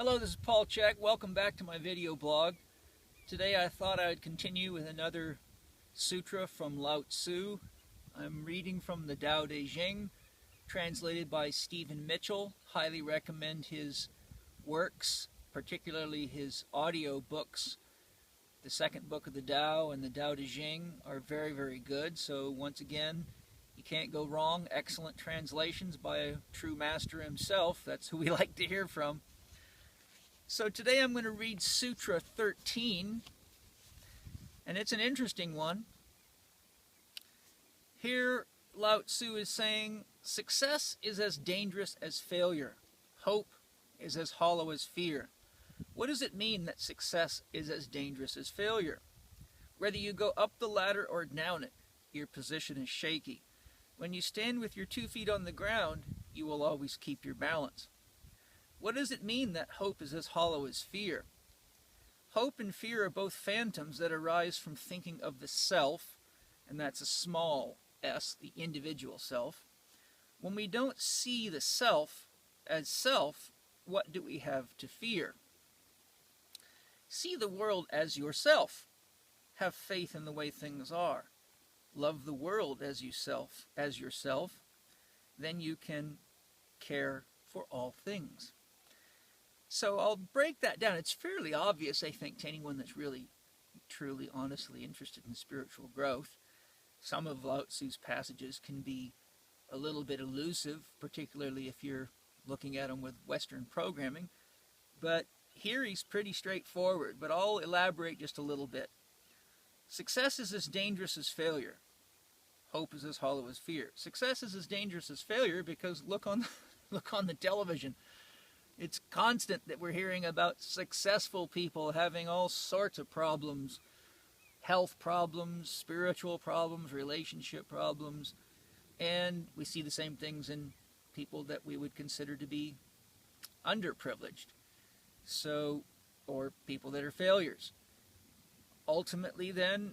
Hello, this is Paul Chek. Welcome back to my video blog. Today I thought I would continue with another sutra from Lao Tzu. I'm reading from the Tao Te Ching, translated by Stephen Mitchell. Highly recommend his works, particularly his audio books. The second book of the Tao and the Tao Te Ching are very, very good. So once again, you can't go wrong. Excellent translations by a true master himself. That's who we like to hear from. So today I'm going to read Sutra 13, and it's an interesting one. Here Lao Tzu is saying, success is as dangerous as failure. Hope is as hollow as fear. What does it mean that success is as dangerous as failure? Whether you go up the ladder or down it, your position is shaky. When you stand with your 2 feet on the ground, you will always keep your balance. What does it mean that hope is as hollow as fear? Hope and fear are both phantoms that arise from thinking of the self, and that's a small s, the individual self. When we don't see the self as self, what do we have to fear? See the world as yourself. Have faith in the way things are. Love the world as yourself. Then you can care for all things. So I'll break that down. It's fairly obvious, I think, to anyone that's really, truly, honestly interested in spiritual growth. Some of Lao Tzu's passages can be a little bit elusive, particularly if you're looking at them with Western programming. But here he's pretty straightforward, but I'll elaborate just a little bit. Success is as dangerous as failure. Hope is as hollow as fear. Success is as dangerous as failure because look on the television. It's constant that we're hearing about successful people having all sorts of problems, health problems, spiritual problems, relationship problems, and we see the same things in people that we would consider to be underprivileged, or people that are failures. Ultimately then,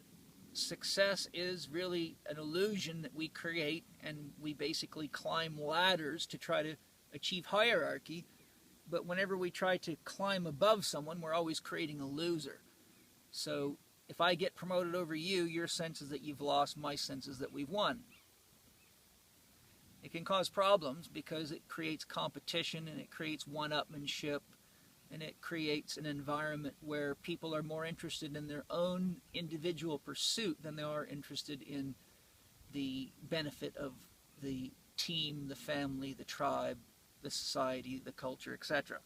success is really an illusion that we create, and we basically climb ladders to try to achieve hierarchy. But whenever we try to climb above someone, we're always creating a loser. So if I get promoted over you, your sense is that you've lost, my sense is that we've won. It can cause problems because it creates competition and it creates one-upmanship, and it creates an environment where people are more interested in their own individual pursuit than they are interested in the benefit of the team, the family, the tribe, the society, the culture, etc.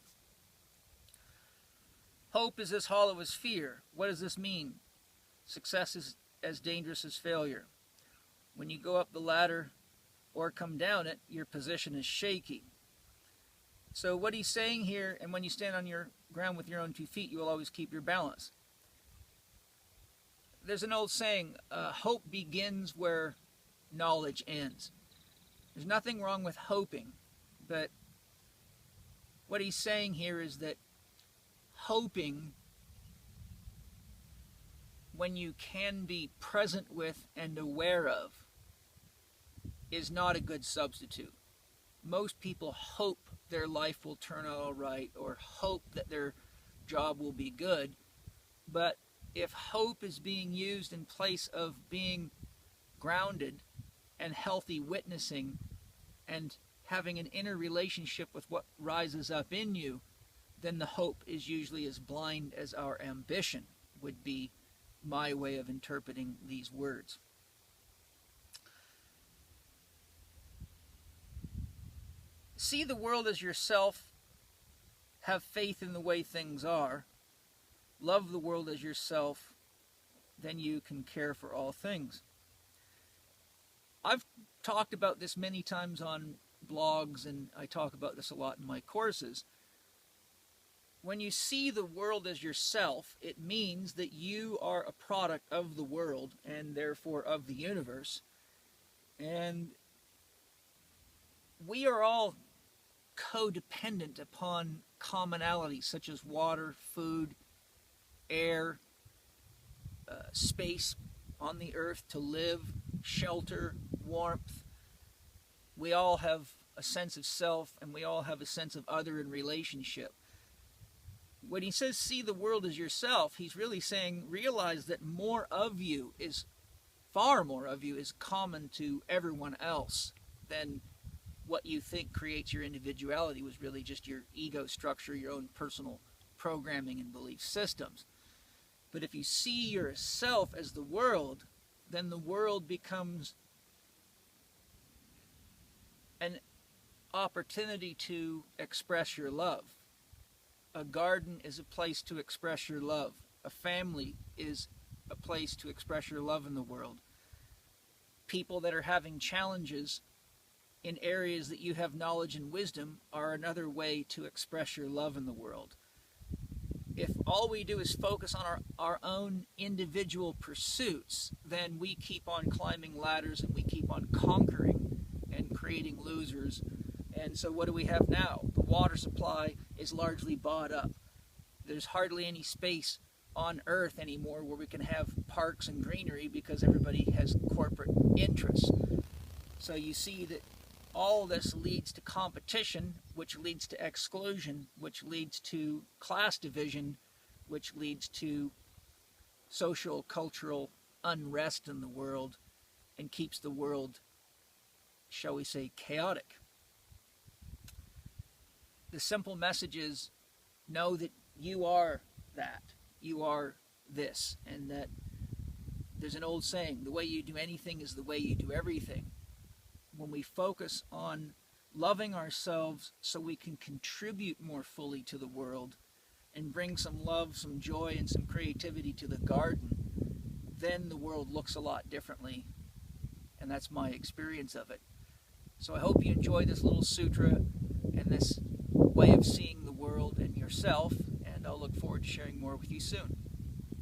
Hope is as hollow as fear. What does this mean? Success is as dangerous as failure. When you go up the ladder or come down it, your position is shaky. So what he's saying here, and when you stand on your ground with your own 2 feet, you will always keep your balance. There's an old saying, hope begins where knowledge ends. There's nothing wrong with hoping, but what he's saying here is that hoping, when you can be present with and aware of, is not a good substitute. Most people hope their life will turn out all right, or hope that their job will be good. But if hope is being used in place of being grounded and healthy witnessing and having an inner relationship with what rises up in you, then the hope is usually as blind as our ambition, would be my way of interpreting these words. See the world as yourself. Have faith in the way things are. Love the world as yourself. Then you can care for all things. I've talked about this many times on blogs, and I talk about this a lot in my courses. When you see the world as yourself, it means that you are a product of the world and therefore of the universe. And we are all codependent upon commonalities such as water, food, air, space on the earth to live, shelter, warmth. We all have a sense of self, and we all have a sense of other in relationship. when he says see the world as yourself, he's really saying realize that far more of you is common to everyone else than what you think creates your individuality was really just your ego structure, your own personal programming and belief systems. But if you see yourself as the world, then the world becomes an opportunity to express your love. A garden is a place to express your love. A family is a place to express your love in the world. People that are having challenges in areas that you have knowledge and wisdom are another way to express your love in the world. If all we do is focus on our own individual pursuits, then we keep on climbing ladders and we keep on conquering and creating losers. And so what do we have now? The water supply is largely bought up. There's hardly any space on Earth anymore where we can have parks and greenery because everybody has corporate interests. So you see that all this leads to competition, which leads to exclusion, which leads to class division, which leads to social, cultural unrest in the world, and keeps the world, shall we say, chaotic. The simple message is, know that you are that. You are this. And that there's an old saying, the way you do anything is the way you do everything. When we focus on loving ourselves so we can contribute more fully to the world and bring some love, some joy, and some creativity to the garden, then the world looks a lot differently. And that's my experience of it. So I hope you enjoy this little sutra and this way of seeing the world and yourself, and I'll look forward to sharing more with you soon.